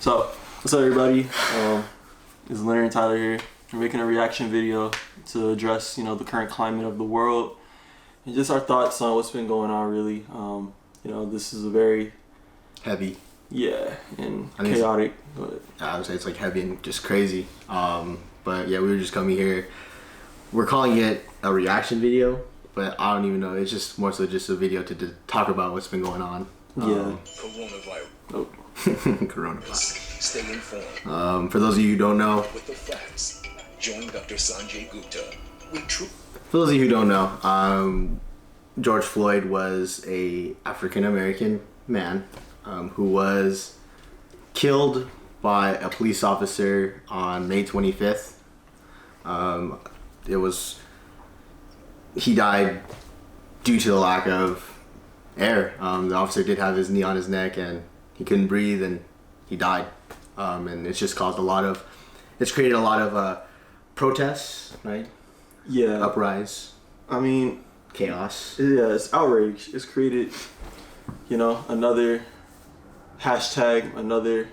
So, what's up, everybody? It's Leonard and Tyler here. We're making a reaction video to address, the current climate of the world and just our thoughts on what's been going on. Really, this is a very heavy, and chaotic. But I would say it's like heavy and just crazy. But yeah, we were just coming here. We're calling it a reaction video, but I don't even know. It's just more so just a video to talk about what's been going on. Coronavirus. Oh. Coronavirus. Stay informed. For those of you who don't know, With the facts, join Dr. Sanjay Gupta with truth. For those of you who don't know, George Floyd was a African American man who was killed by a police officer on May 25th. He died due to the lack of air. The officer did have his knee on his neck and he couldn't breathe and he died. And it's just caused it's created a lot of protests, right? Yeah. Uprise. I mean, chaos. Yeah, it's outrage. It's created, another hashtag, another,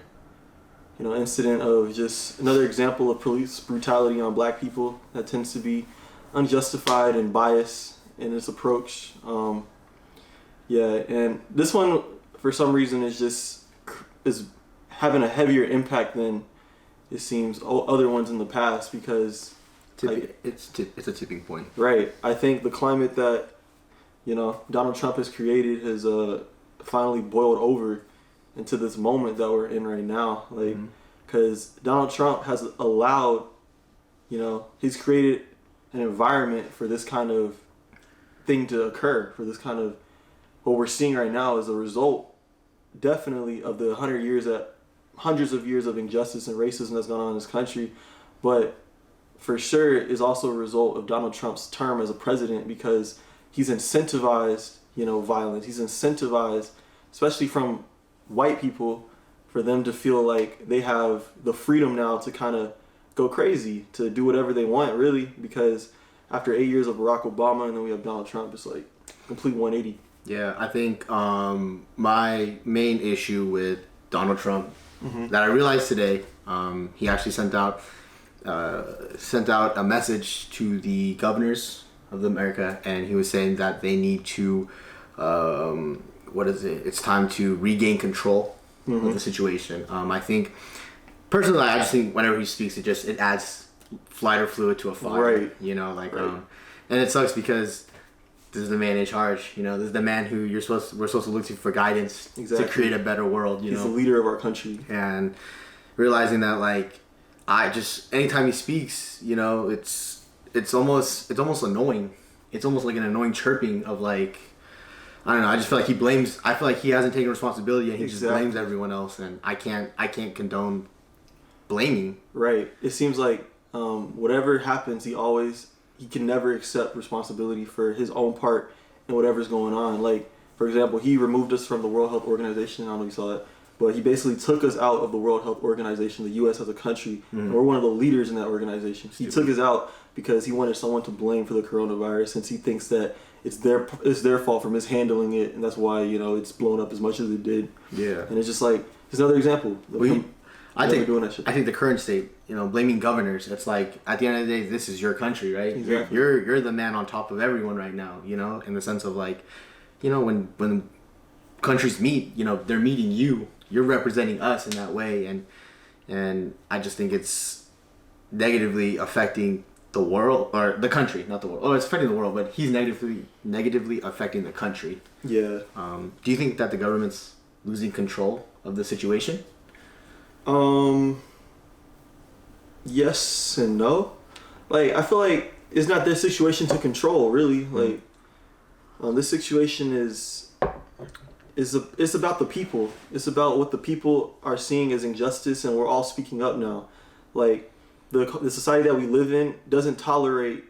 incident of just another example of police brutality on black people that tends to be unjustified and biased in its approach. And this one, for some reason, is having a heavier impact than it seems other ones in the past because it's a tipping point. Right. I think the climate that Donald Trump has created has finally boiled over into this moment that we're in right now. Like, because Donald Trump has allowed, he's created an environment for this kind of thing to occur, for this kind of what we're seeing right now is a result, definitely, of the hundreds of years of injustice and racism that's gone on in this country, but for sure is also a result of Donald Trump's term as a president because he's incentivized, violence. He's incentivized, especially from white people, for them to feel like they have the freedom now to kind of go crazy, to do whatever they want, really, because after 8 years of Barack Obama and then we have Donald Trump, it's like complete 180. Yeah, I think my main issue with Donald Trump that I realized today, he actually sent out a message to the governors of America, and he was saying that they need to, it's time to regain control of the situation. I think, personally, I just think whenever he speaks, it adds lighter fluid to a fire. Right. And it sucks because this is the man in charge. This is the man who we're supposed to look to for guidance to create a better world. He's the leader of our country. And realizing that, anytime he speaks, it's almost annoying. It's almost like an annoying chirping of I don't know. I just feel like he blames. I feel like he hasn't taken responsibility and he just blames everyone else. And I can't condone blaming. Right. It seems like whatever happens, he can never accept responsibility for his own part in whatever's going on. Like, for example, he removed us from the World Health Organization. I don't know if you saw that, but he basically took us out of the World Health Organization, the U.S. as a country, and we're one of the leaders in that organization. He took us out because he wanted someone to blame for the coronavirus, since he thinks that it's their fault for mishandling it, and that's why it's blown up as much as it did. Yeah, and it's just like it's another example. I think the current state, blaming governors, it's like at the end of the day, this is your country, right? Exactly. You're the man on top of everyone right now, in the sense of when countries meet, they're meeting you. You're representing us in that way, and I just think it's negatively affecting the world, or the country, not the world. Oh, it's affecting the world, but he's negatively affecting the country. Yeah. Do you think that the government's losing control of the situation? Yes and no. I feel like it's not their situation to control, really. This situation is about the people. It's about what the people are seeing as injustice, and we're all speaking up now. The society that we live in doesn't tolerate,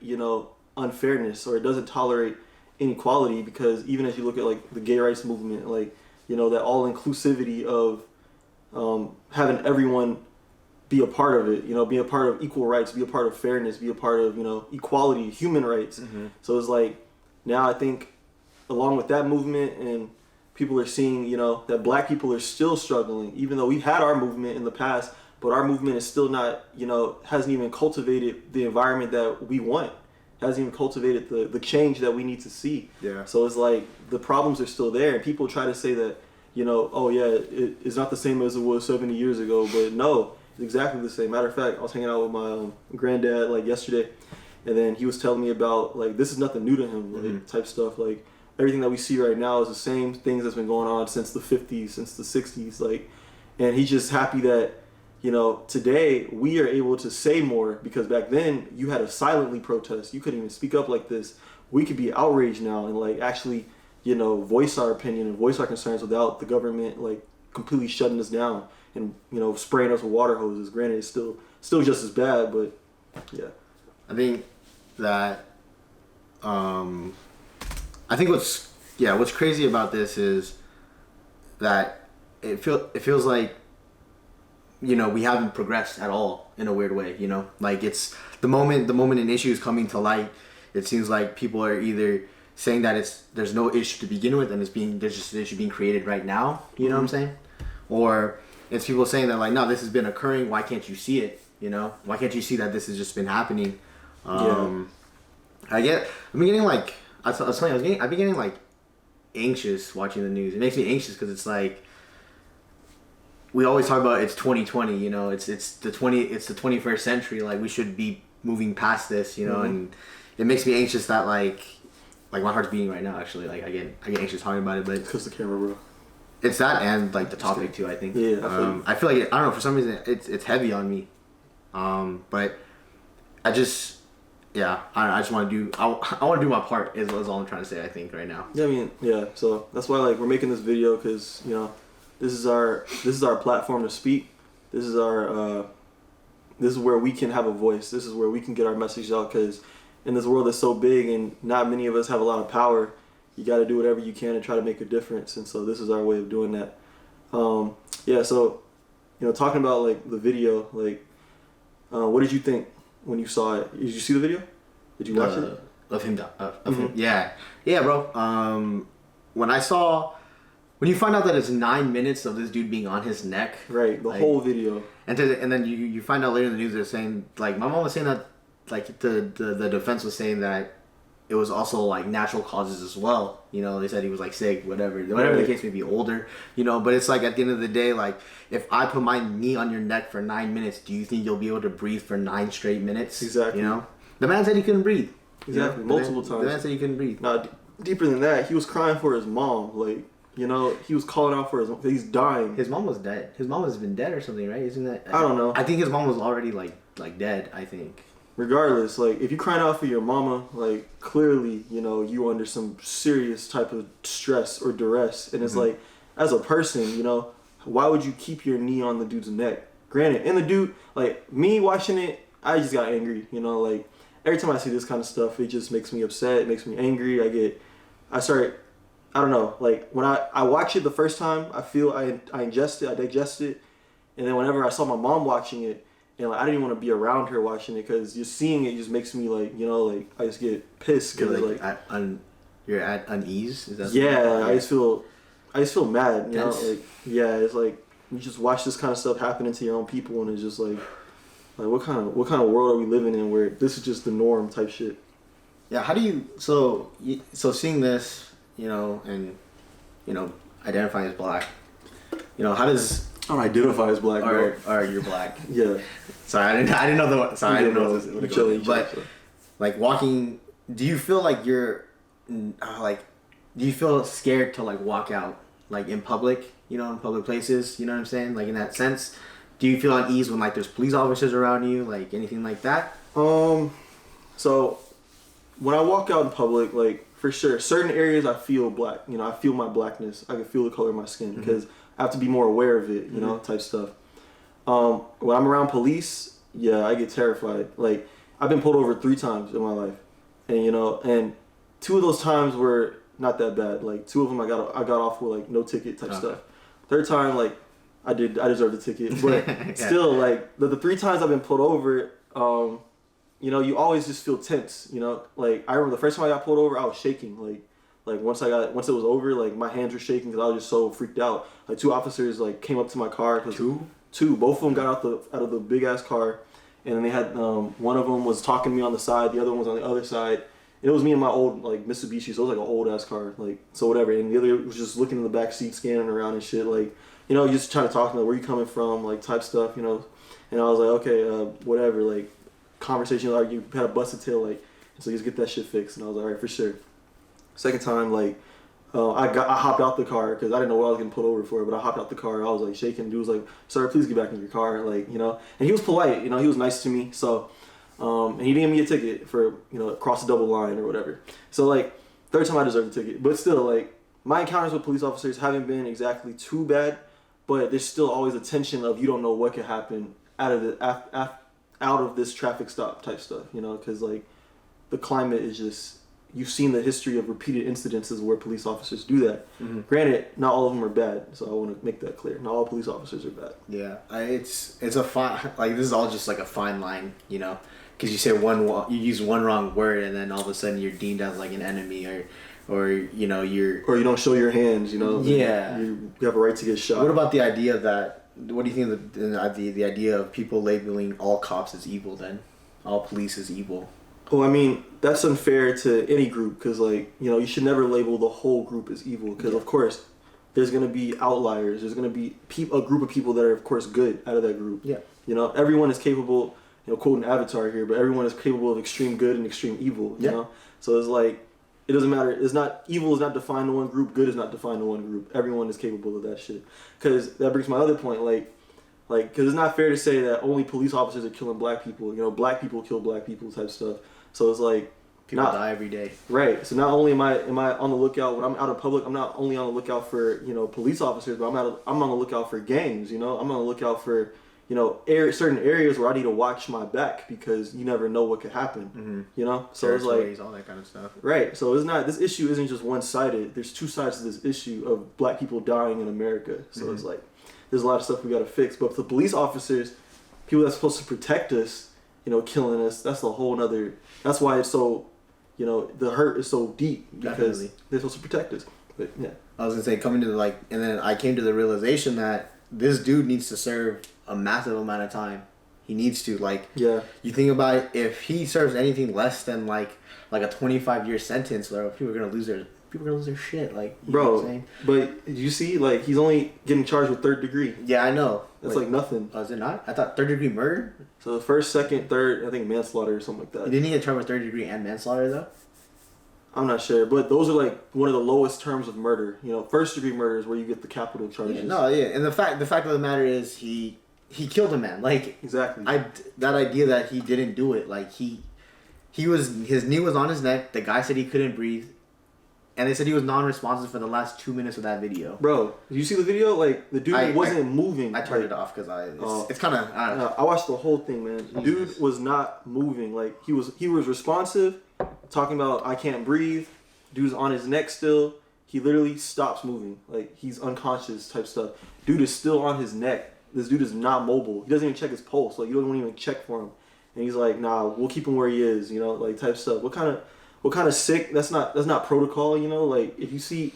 unfairness, or it doesn't tolerate inequality, because even as you look at the gay rights movement, that all inclusivity of having everyone be a part of it, be a part of equal rights, be a part of fairness, be a part of, equality, human rights. So it's now I think along with that movement and people are seeing, that black people are still struggling, even though we've had our movement in the past, but our movement is still not, hasn't even cultivated the environment that we want. Hasn't even cultivated the change that we need to see. Yeah. So it's like the problems are still there, and people try to say that, oh yeah, it's not the same as it was 70 years ago, but no, it's exactly the same. Matter of fact, I was hanging out with my granddad like yesterday, and then he was telling me about like this is nothing new to him, like type stuff. Like everything that we see right now is the same things that's been going on since the 50s, since the 60s, like, and he's just happy that today we are able to say more, because back then you had to silently protest. You couldn't even speak up like this. We could be outraged now and like actually, voice our opinion and voice our concerns without the government like completely shutting us down and, spraying us with water hoses. Granted, it's still just as bad, but yeah. I think that, I think what's crazy about this is that it feels like, we haven't progressed at all in a weird way, like it's the moment an issue is coming to light, it seems like people are either saying that there's no issue to begin with and there's just an issue being created right now, you know what I'm saying? Or it's people saying that like, no, this has been occurring, why can't you see it? Why can't you see that this has just been happening? I've been getting like anxious watching the news. It makes me anxious because it's like, we always talk about it's 2020, it's the 21st century, like we should be moving past this, and it makes me anxious that like my heart's beating right now, actually. Like I get anxious talking about it, but because the camera, bro. It's that and like the topic too, I think. Yeah. I feel like I don't know, for some reason it's heavy on me. But I just want to do my part is all I'm trying to say, I think, right now. Yeah, so that's why like we're making this video, because this is our platform to speak. This is where we can have a voice. This is where we can get our message out, because in this world that's so big and not many of us have a lot of power, you got to do whatever you can to try to make a difference. And so this is our way of doing that. So talking about like the video, like what did you think when you saw it? Did you see the video? Did you watch it? Of him, him. Yeah, bro. When you find out that it's 9 minutes of this dude being on his neck, right, the whole video, and then you find out later in the news they're saying, like, my mom was saying that, like, the defense was saying that it was also like natural causes as well. They said he was like sick, whatever the case may be, older. But it's like at the end of the day, like if I put my knee on your neck for 9 minutes, do you think you'll be able to breathe for 9 straight minutes? Exactly. The man said he couldn't breathe. Exactly, multiple times. The man said he couldn't breathe. Now, deeper than that, he was crying for his mom. Like, he was calling out for his mom. He's dying. His mom was dead. His mom has been dead or something, right? Isn't that? I don't know. I think his mom was already like dead, I think. Regardless, like if you're crying out for your mama, like clearly, you under some serious type of stress or duress. And it's like, as a person, why would you keep your knee on the dude's neck? Granted, and the dude, like me watching it, I just got angry. Like every time I see this kind of stuff, it just makes me upset. It makes me angry. I don't know, like when I watch it the first time, I feel I ingest it, I digest it, and then whenever I saw my mom watching it, and like I didn't even want to be around her watching it, because just seeing it just makes me like, like I just get pissed, because you're at unease. Is that I just feel mad, it's like you just watch this kind of stuff happening to your own people, and it's just like what kind of world are we living in where this is just the norm type shit? Yeah, how do you so seeing this, and identifying as black, how does I don't identify as black, bro. Or you're black. Yeah. Sorry, I didn't know the. Sorry, I didn't know this. But like walking, do you feel like you're do you feel scared to like walk out like in public? In public places. You know what I'm saying? Like in that sense, do you feel unease when like there's police officers around you, like anything like that? So when I walk out in public, like for sure, certain areas I feel black. I feel my blackness. I can feel the color of my skin, because I have to be more aware of it, type stuff. When I'm around police, I get terrified. Like I've been pulled over 3 times in my life, and and 2 of those times were not that bad. Like 2 of them I got off with like no ticket type stuff. 3rd time, like I deserved the ticket, but still, like the 3 times I've been pulled over, you always just feel tense. Like I remember the first time I got pulled over, I was shaking. Like Like once it was over, like my hands were shaking because I was just so freaked out. Like 2 officers like came up to my car. Two. Both of them got out of the big ass car, and then they had one of them was talking to me on the side, the other one was on the other side. And it was me and my old like Mitsubishi, so it was like an old ass car, like so whatever. And the other was just looking in the back seat, scanning around and shit, like just trying to talk to me, like, where you coming from, like type stuff, And I was like, okay, whatever, like conversation, like you had a busted tail, like, so just get that shit fixed. And I was like, all right, for sure. Second time, like, I hopped out the car because I didn't know what I was getting pulled over for, but I hopped out the car. I was like shaking. Dude was like, "Sir, please get back in your car," like And he was polite, he was nice to me. So, and he didn't give me a ticket for cross the double line or whatever. So like third time I deserved a ticket, but still like my encounters with police officers haven't been exactly too bad, but there's still always a tension of you don't know what could happen out of this traffic stop type stuff, because like the climate is just. You've seen the history of repeated incidences where police officers do that. Mm-hmm. Granted, not all of them are bad, so I want to make that clear. Not all police officers are bad. Yeah, it's a fine, like this is all just like a fine line, because you say you use one wrong word and then all of a sudden you're deemed as like an enemy or you don't show your hands, Yeah, you have a right to get shot. What about the idea that? What do you think of the idea of people labeling all cops as evil? Then all police as evil. Well, I mean, that's unfair to any group because, like, you should never label the whole group as evil because, of course, there's going to be outliers. There's going to be a group of people that are, of course, good out of that group. Yeah. Everyone is capable, quoting Avatar here, but everyone is capable of extreme good and extreme evil, you know? So it's like, it doesn't matter. Evil is not defined to one group. Good is not defined to one group. Everyone is capable of that shit. Because that brings my other point, because it's not fair to say that only police officers are killing black people. Black people kill black people type stuff. So it's like people die every day. Right. So not only am I on the lookout when I'm out in public, I'm not only on the lookout for police officers, but I'm on the lookout for gangs. I'm on the lookout for certain areas where I need to watch my back because you never know what could happen. Mm-hmm. So it's like all that kind of stuff. Right. So this issue isn't just one sided. There's two sides to this issue of black people dying in America. So It's like there's a lot of stuff we got to fix. But for the police officers, people that's supposed to protect us, killing us, that's a whole nother. That's why it's so, the hurt is so deep because Definitely. they're supposed to protect us. But yeah, I was gonna say and then I came to the realization that this dude needs to serve a massive amount of time. He needs to You think about it, if he serves anything less than like a 25-year sentence, people are gonna lose their shit. Like, you know what I'm saying? But you see, he's only getting charged with third degree. Yeah, I know. That's like nothing. Oh, is it not? I thought third degree murder. So the first, second, third, I think manslaughter or something like that. Didn't he get charged with third degree and manslaughter though? I'm not sure, but those are like one of the lowest terms of murder. First degree murder is where you get the capital charges. And the fact of the matter is he killed a man. Like, exactly. That idea that he didn't do it, like his knee was on his neck. The guy said he couldn't breathe. And they said he was non-responsive for the last 2 minutes of that video. Bro, did you see the video? Like, the dude wasn't moving. I turned it off because it's kind of... I watched the whole thing, man. The dude was not moving. Like, he was responsive, talking about, I can't breathe. Dude's on his neck still. He literally stops moving. Like, he's unconscious type stuff. Dude is still on his neck. This dude is not mobile. He doesn't even check his pulse. Like, you don't even check for him. And he's like, nah, we'll keep him where he is, like, type stuff. What kind of sick? That's not protocol, Like, if you see,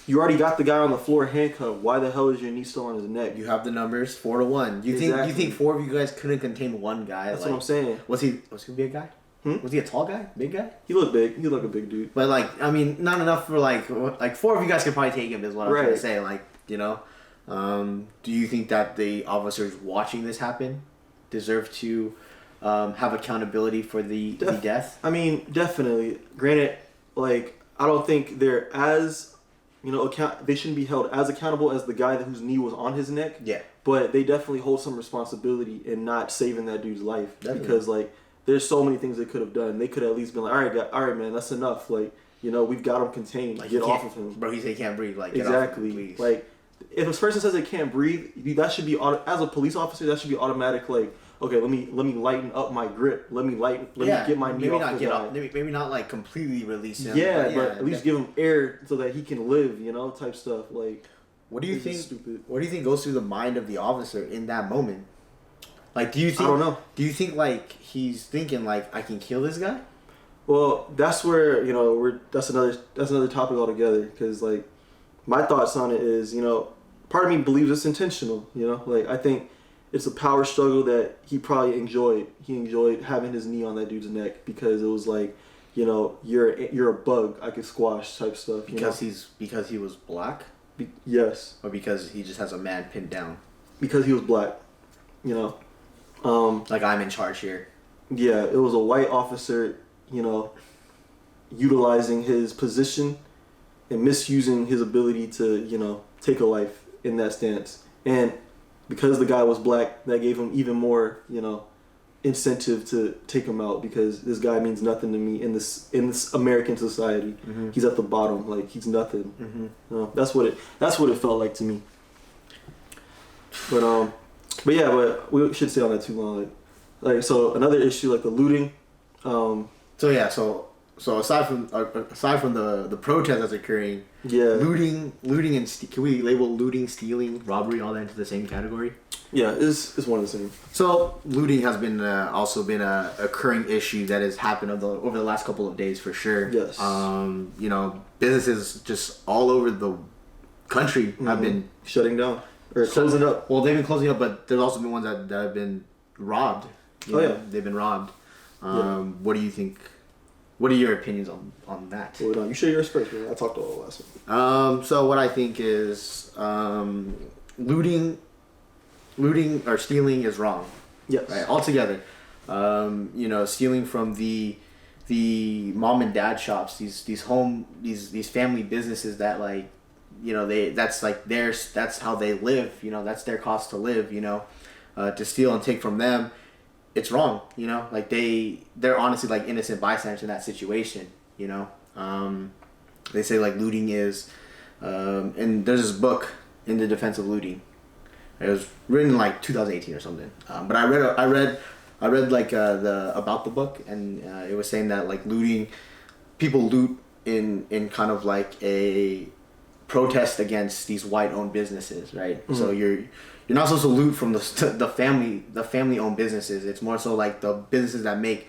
you already got the guy on the floor handcuffed. Why the hell is your knee still on his neck? You have the numbers 4-1. You think 4 of you guys couldn't contain one guy? That's what I'm saying. Was he a big guy? Was he a tall guy? Big guy? He looked big. He looked like a big dude. But not enough for like 4 of you guys could probably take him. Is what I'm trying to say. Do you think that the officers watching this happen deserve to have accountability for the death? I mean, definitely. Granted, I don't think they're as, they shouldn't be held as accountable as the guy whose knee was on his neck. Yeah. But they definitely hold some responsibility in not saving that dude's life. Definitely. Because, there's so many things they could have done. They could have at least been like, all right, man, that's enough. We've got him contained. Get off of him. Bro, he said he can't breathe. Get exactly. Off him, please. If a person says they can't breathe, that should be, as a police officer, that should be automatic, okay, let me lighten up my grip. Let me get my knee off the guy. Maybe not completely release him. Yeah, but at least give him air so that he can live, type stuff. What do you think? Stupid. What do you think goes through the mind of the officer in that moment? Do you think? I don't know. Do you think he's thinking I can kill this guy? Well, that's where that's another topic altogether. Because like, my thoughts on it is, part of me believes it's intentional. Like I think it's a power struggle that he probably enjoyed. He enjoyed having his knee on that dude's neck because it was like, you're a bug I could squash type stuff. Because he was black, yes, or because he just has a man pinned down. Because he was black. Like I'm in charge here. Yeah, it was a white officer, utilizing his position and misusing his ability to, take a life in that stance. And because the guy was black, that gave him even more, incentive to take him out because this guy means nothing to me in this American society. Mm-hmm. He's at the bottom, like he's nothing. Mm-hmm. That's what it felt like to me. But we should stay on that too long. Like so another issue like the looting. So aside from the protest that's occurring, looting and can we label looting, stealing, robbery all that into the same category? Yeah, it's one of the same. So looting has been also been a occurring issue that has happened over the last couple of days for sure. Yes. Businesses just all over the country have been shutting down or closing up. Well, they've been closing up, but there's also been ones that have been robbed. Yeah, they've been robbed. What do you think? What are your opinions on that? Well, you share yours first, man. I talked all the last one. So what I think is looting or stealing is wrong. Yes. Right. Altogether. Stealing from the mom and dad shops, these family businesses that like, that's how they live. That's their cost to live. To steal and take from them. It's wrong, like they're honestly like innocent bystanders in that situation, they say like looting is, and there's this book in the defense of looting. It was written in like 2018 or something. But I read like about the book, and it was saying that like people loot in kind of like a protest against these white-owned businesses, right? Mm-hmm. So you're not supposed to loot from the family-owned businesses. It's more so like the businesses that make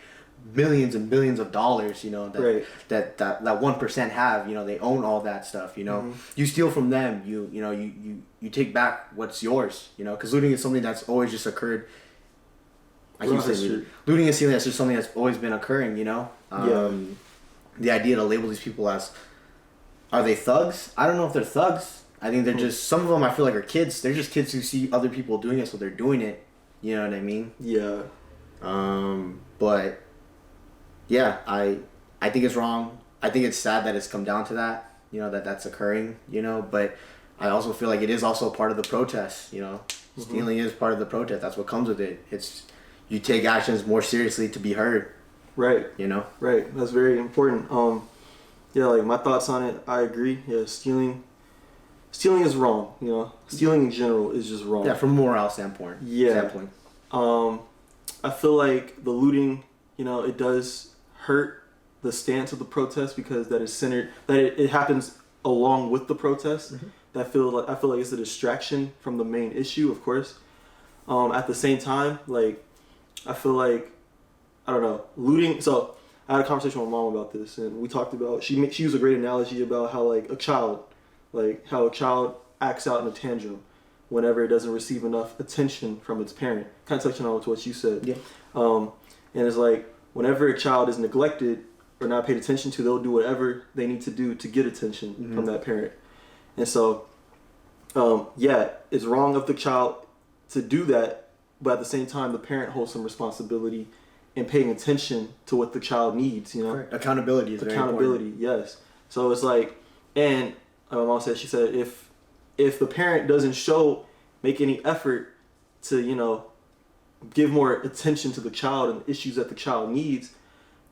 millions and billions of dollars, that 1% have, they own all that stuff, Mm-hmm. You steal from them, you take back what's yours, because looting is something that's always just occurred. I keep saying looting and stealing, that's just something that's always been occurring, The idea to label these people as, are they thugs? I don't know if they're thugs. I think they're just, some of them I feel like are kids. They're just kids who see other people doing it, so they're doing it. You know what I mean? Yeah. But yeah, I think it's wrong. I think it's sad that it's come down to that, that's occurring, but I also feel like it is also part of the protest, Mm-hmm. Stealing is part of the protest. That's what comes with it. It's, you take actions more seriously to be heard. Right. Right. That's very important. Like my thoughts on it, I agree. Yeah, stealing is wrong, Stealing in general is just wrong. Yeah, from a moral standpoint. Yeah. I feel like the looting, it does hurt the stance of the protest because that is centered, that it happens along with the protest. Mm-hmm. I feel like it's a distraction from the main issue, of course. At the same time, like, I feel like, I don't know, looting, so I had a conversation with my mom about this, and we talked about, she used a great analogy about how like a child acts out in a tantrum whenever it doesn't receive enough attention from its parent. Kind of touching on to what you said. Yeah. And it's like whenever a child is neglected or not paid attention to, they'll do whatever they need to do to get attention from that parent. And so, it's wrong of the child to do that, but at the same time, the parent holds some responsibility in paying attention to what the child needs, Correct. Accountability is very important. Yes. So it's like, and my mom said, she said, if the parent doesn't make any effort to, give more attention to the child and issues that the child needs,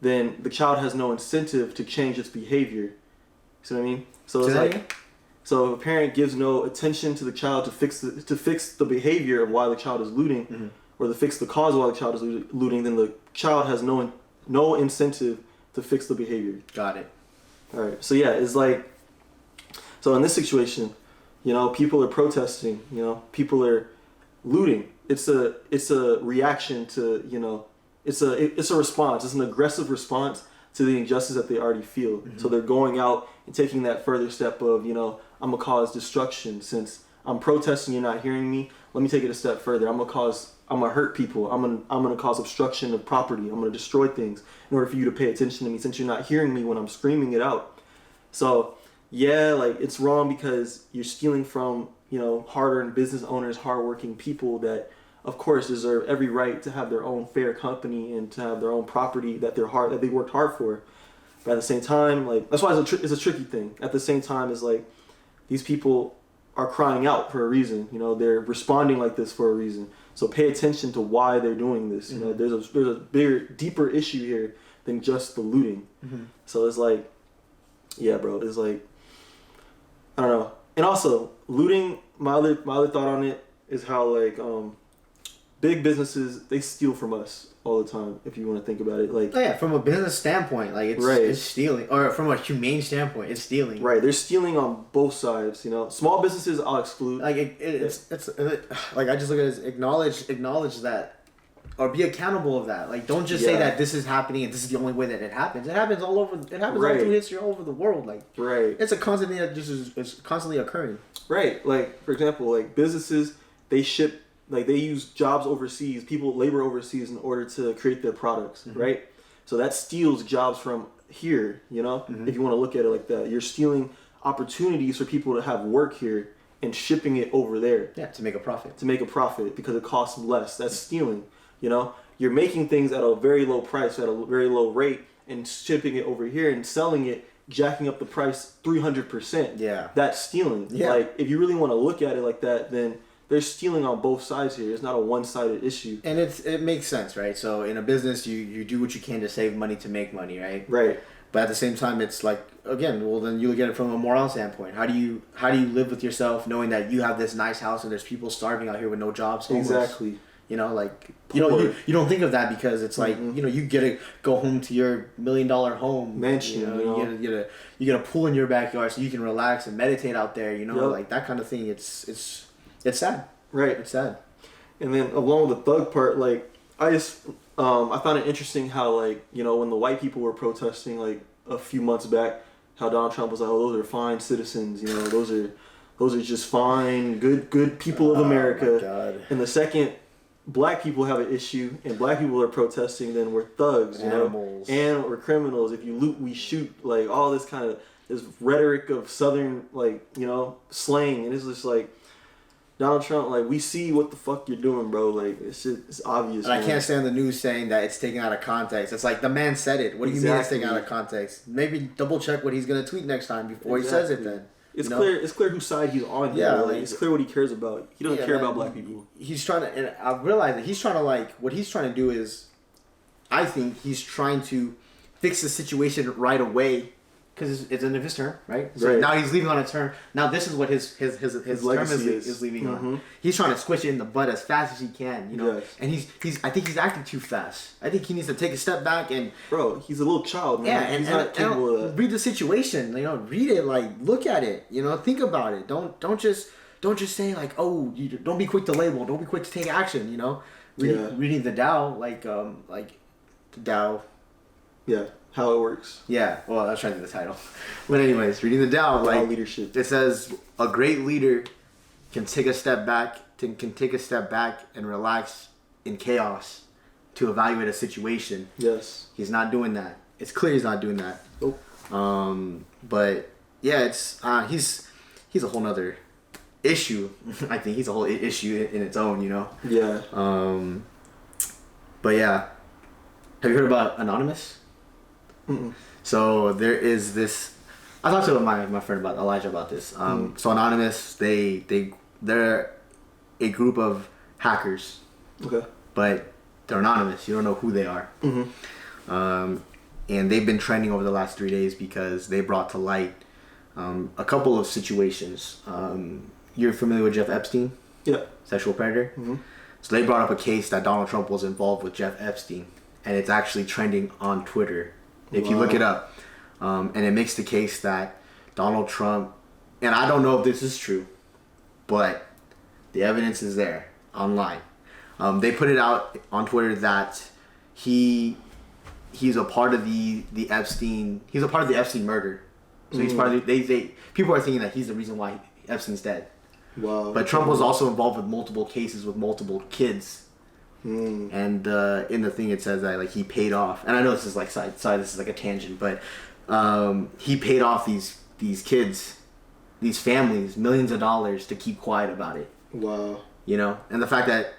then the child has no incentive to change its behavior. See what I mean? So it's like, so if a parent gives no attention to the child to fix the behavior of why the child is looting, mm-hmm. or to fix the cause of why the child is looting, then the child has no incentive to fix the behavior. Got it. All right. So yeah, it's like, so in this situation, people are protesting. People are looting. It's a reaction to, it's a response. It's an aggressive response to the injustice that they already feel. So they're going out and taking that further step of, you know, I'm gonna cause destruction. Since I'm protesting, you're not hearing me. Let me take it a step further. I'm gonna hurt people. I'm gonna cause obstruction of property. I'm gonna destroy things in order for you to pay attention to me, since you're not hearing me when I'm screaming it out. So yeah, like, it's wrong because you're stealing from, you know, hard-earned business owners, hard-working people that, of course, deserve every right to have their own fair company and to have their own property that they worked hard for. But at the same time, like, that's why it's a tricky thing. At the same time, it's like, these people are crying out for a reason. You know, they're responding like this for a reason. So pay attention to why they're doing this. You know, there's a bigger, deeper issue here than just the looting. So it's like, yeah, bro, it's like, I don't know. And also, looting, my other thought on it is how, like, big businesses, they steal from us all the time, if you want to think about it. Like, oh yeah, from a business standpoint, like, it's stealing. Or from a humane standpoint, it's stealing. Right, they're stealing on both sides, you know. Small businesses, I'll exclude. Like, it's like, I just look at it as acknowledge that, or be accountable of that. Like, don't just say that this is happening and this is the only way that it happens. It happens all over. It happens all through history, all over the world. Like, it's a constant thing that just is constantly occurring. Right. Like, for example, like, businesses, they ship, like, they use jobs overseas, people labor overseas in order to create their products, right? So that steals jobs from here, you know? If you want to look at it like that, you're stealing opportunities for people to have work here and shipping it over there. Yeah, to make a profit. To make a profit because it costs less. That's stealing, you know? You're making things at a very low price, at a very low rate, and shipping it over here and selling it, jacking up the price 300%. Yeah. That's stealing. Yeah. Like, if you really want to look at it like that, then they're stealing on both sides here. It's not a one-sided issue. And it makes sense, right? So in a business, you do what you can to save money to make money, right? Right. But at the same time, it's like, again, well, then you look at it from a moral standpoint. How do you live with yourself knowing that you have this nice house and there's people starving out here with no jobs? Homeless? Exactly. You know, like, you don't think of that because it's like, you know, you get to go home to your $1 million home mansion. You get a pool in your backyard so you can relax and meditate out there. You know, like that kind of thing. It's sad. Right. It's sad. And then along with the thug part, like, I found it interesting how, like, you know, when the white people were protesting, like, a few months back, how Donald Trump was like, oh, those are fine citizens, you know, those are just fine, good people of America. Oh my God. And the second black people have an issue and black people are protesting, then we're thugs, you Animals. know, and we're criminals. If you loot, we shoot, like, all this kind of, this rhetoric of Southern, like, you know, slang. And it's just like, Donald Trump, like, we see what the fuck you're doing, bro. Like, it's obvious. And I can't stand the news saying that it's taken out of context. It's like, the man said it. What do you mean it's taken out of context? Maybe double check what he's gonna tweet next time before he says it. Then it's clear. It's clear whose side he's on. Yeah, like, it's clear what he cares about. He doesn't care about black people. He's trying to, and I realize that he's trying to, like, what he's trying to do is, I think he's trying to fix the situation right away. Because it's end of his term, right? So now he's leaving on a term. Now this is what his term is leaving on. He's trying to squish it in the butt as fast as he can, you know. Yes. And I think he's acting too fast. I think he needs to take a step back and. Bro, he's a little child, man. Yeah, and he's not capable of that. Read the situation, you know. Read it, like, look at it, you know. Think about it. Don't just say, like, oh, don't be quick to label. Don't be quick to take action, you know. Reading the Tao, like the Tao. Yeah. How it works. Yeah, well, I was trying to do the title. But anyways, reading the Tao, like, leadership. It says, a great leader can take a step back and relax in chaos to evaluate a situation. Yes. He's not doing that. It's clear he's not doing that. Nope. But yeah, it's he's a whole nother issue. I think he's a whole issue in its own, you know. Yeah. But yeah, have you heard about Anonymous? Mm-mm. So there is this. I talked to my friend about Elijah about this. So Anonymous, they're a group of hackers. Okay. But they're anonymous. You don't know who they are. Mm-hmm. And they've been trending over the last 3 days because they brought to light a couple of situations. You're familiar with Jeff Epstein? Yeah. Sexual predator? Mm-hmm. So they brought up a case that Donald Trump was involved with Jeff Epstein. And it's actually trending on Twitter. If you look it up. And it makes the case that Donald Trump, and I don't know if this is true, but the evidence is there online. They put it out on Twitter that he he's a part of the Epstein. He's a part of the Epstein murder. So he's part of they people are thinking that he's the reason why Epstein's dead. Wow. But Trump was also involved with multiple cases with multiple kids. And in the thing it says that like he paid off, and I know this is like side this is like a tangent, but he paid off these kids, these families, millions of dollars to keep quiet about it. Wow. You know, and the fact that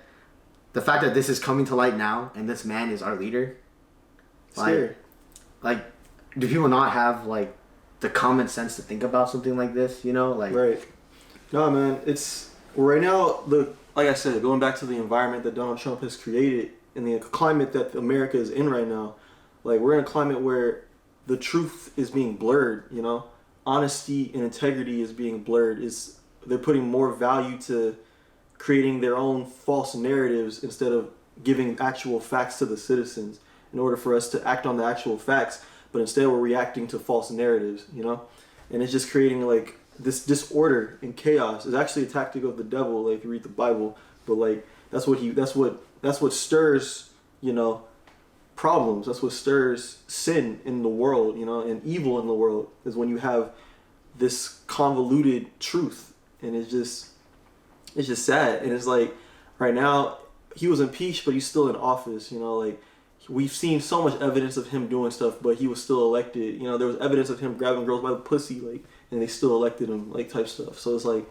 this is coming to light now, and this man is our leader. Like, do people not have like the common sense to think about something like this? You know, like right. No, man, it's right now like I said, going back to the environment that Donald Trump has created and the climate that America is in right now. Like, we're in a climate where the truth is being blurred. You know, honesty and integrity is being blurred. They're putting more value to creating their own false narratives instead of giving actual facts to the citizens in order for us to act on the actual facts. But instead we're reacting to false narratives, you know? And it's just creating like this disorder and chaos. It's actually a tactic of the devil, like if you read the Bible. But like that's what stirs, you know, problems. That's what stirs sin in the world, you know, and evil in the world, is when you have this convoluted truth. And it's just sad. And it's like right now he was impeached, but he's still in office, you know, like we've seen so much evidence of him doing stuff, but he was still elected. You know, there was evidence of him grabbing girls by the pussy, like, and they still elected him, like, type stuff. So it's like,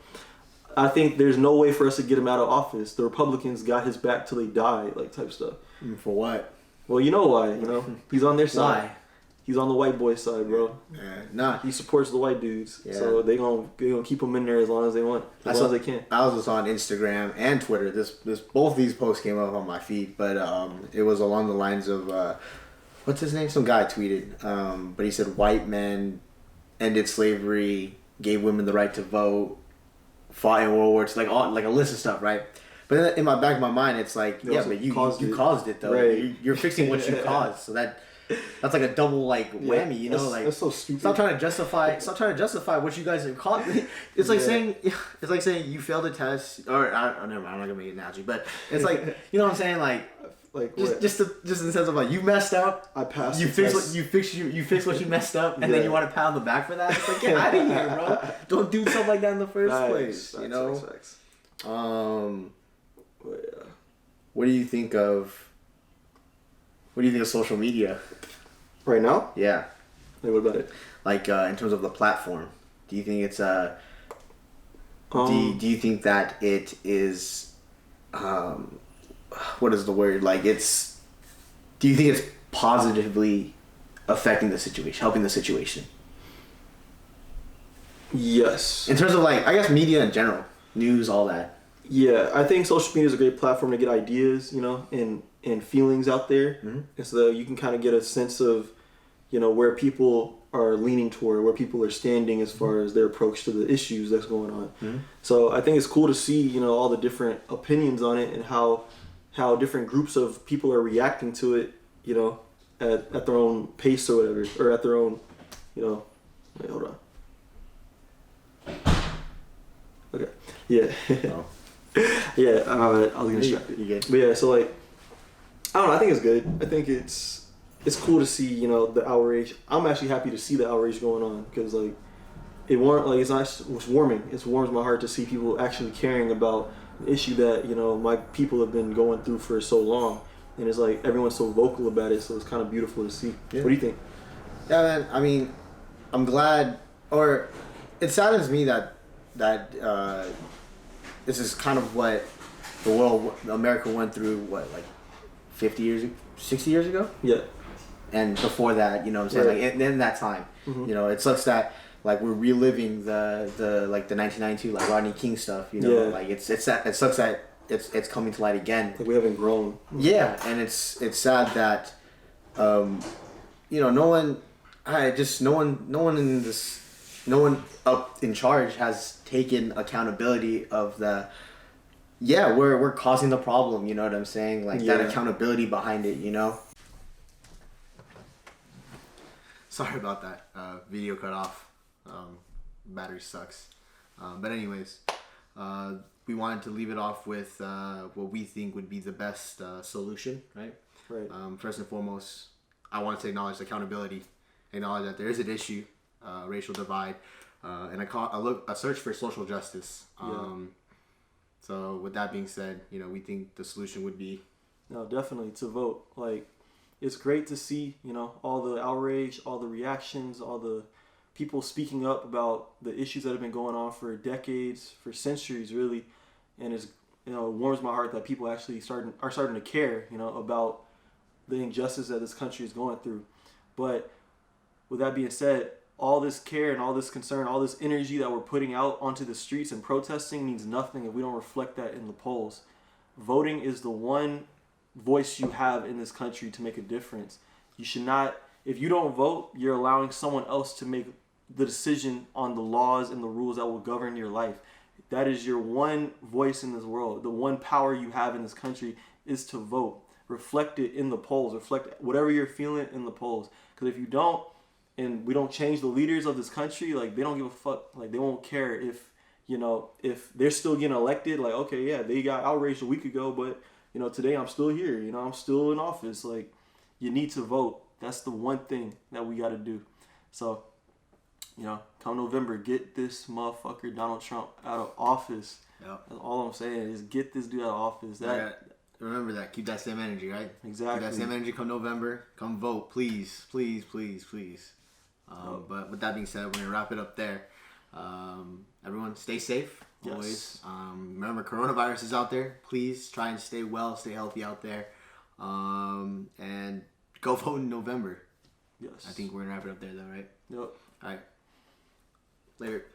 I think there's no way for us to get him out of office. The Republicans got his back till he died, like, type stuff. For what? Well, you know why, you know? He's on their side. Why? He's on the white boy side, bro. Nah. He supports the white dudes. Yeah. So they gonna keep him in there as long as they want, as long as they can. I was just on Instagram and Twitter. This both these posts came up on my feed, but it was along the lines of what's his name? Some guy tweeted, but he said white men ended slavery, gave women the right to vote, fought in World War II, like a list of stuff, right? But then in my back of my mind, it's like, yeah, but you caused it though. Right. You're fixing what you caused, so that's like a double whammy, you know? Like, that's so stupid. Stop trying to justify what you guys have caught. It's like saying you failed a test, or never mind, I'm not gonna make an analogy, but it's like, you know what I'm saying? Like just in the sense of like, you messed up. I passed. You fixed what you messed up, and then you want to pat on the back for that. It's like, get out of here, bro! Don't do something like that in the first place. You know. Facts. What do you think of? What do you think of social media? Right now? Yeah. Like, what about it? Like, in terms of the platform, do you think it's do you think that it is what is the word? Like, do you think it's positively affecting the situation, helping the situation? Yes. In terms of, like, I guess media in general, news, all that. Yeah, I think social media is a great platform to get ideas, you know, and feelings out there. Mm-hmm. And so you can kind of get a sense of, you know, where people are leaning toward, where people are standing as far as their approach to the issues that's going on. Mm-hmm. So I think it's cool to see, you know, all the different opinions on it and how different groups of people are reacting to it, you know, at their own pace or whatever, or at their own, you know, wait, hold on. Okay. Yeah. Oh. Yeah, I was gonna distracted. But yeah, so like, I don't know. I think it's good. I think it's cool to see, you know, the outrage. I'm actually happy to see the outrage going on because like, it's warming. It warms my heart to see people actually caring about an issue that, you know, my people have been going through for so long, and it's like everyone's so vocal about it. So it's kind of beautiful to see. Yeah. What do you think? Yeah, man. I mean, I'm glad, or it saddens me that this is kind of what America went through, like 60 years ago? Yeah. And before that, you know what I'm saying? Right. Like, in that time, mm-hmm. you know, it sucks that, like, we're reliving the 1992, like, Rodney King stuff, you know? Yeah. Like, it sucks that it's coming to light again. Like, we haven't grown. Yeah, and it's sad that, you know, no one up in charge has taken accountability of we're causing the problem, you know what I'm saying? Like, that accountability behind it, you know? Sorry about that. Video cut off. Battery sucks. But anyways, we wanted to leave it off with what we think would be the best solution, right? Right. First and foremost, I want to acknowledge the accountability, acknowledge that there is an issue, racial divide, and I search for social justice. So with that being said, we think the solution would be, no, definitely to vote. Like, it's great to see, all the outrage, all the reactions, all the people speaking up about the issues that have been going on for decades, for centuries, really. And it's, it warms my heart that people actually are starting to care, about the injustice that this country is going through. But with that being said, all this care and all this concern, all this energy that we're putting out onto the streets and protesting means nothing if we don't reflect that in the polls. Voting is the one voice you have in this country to make a difference. You should not, if you don't vote, you're allowing someone else to make the decision on the laws and the rules that will govern your life. That is your one voice in this world. The one power you have in this country is to vote. Reflect it in the polls. Reflect whatever you're feeling in the polls. Because if you don't, and we don't change the leaders of this country, like, they don't give a fuck. Like, they won't care if, if they're still getting elected. Like, okay, yeah, they got outraged a week ago, but, today I'm still here. I'm still in office. Like, you need to vote. That's the one thing that we got to do. So, come November, get this motherfucker Donald Trump out of office. Yep. That's all I'm saying is get this dude out of office. Remember that. Keep that same energy, right? Exactly. Keep that same energy come November. Come vote, please, please, please, please. But with that being said, we're going to wrap it up there. Everyone, stay safe, always. Yes. Remember, coronavirus is out there. Please try and stay well, stay healthy out there. And go vote in November. Yes. I think we're going to wrap it up there, though, right? Yep. All right. Later.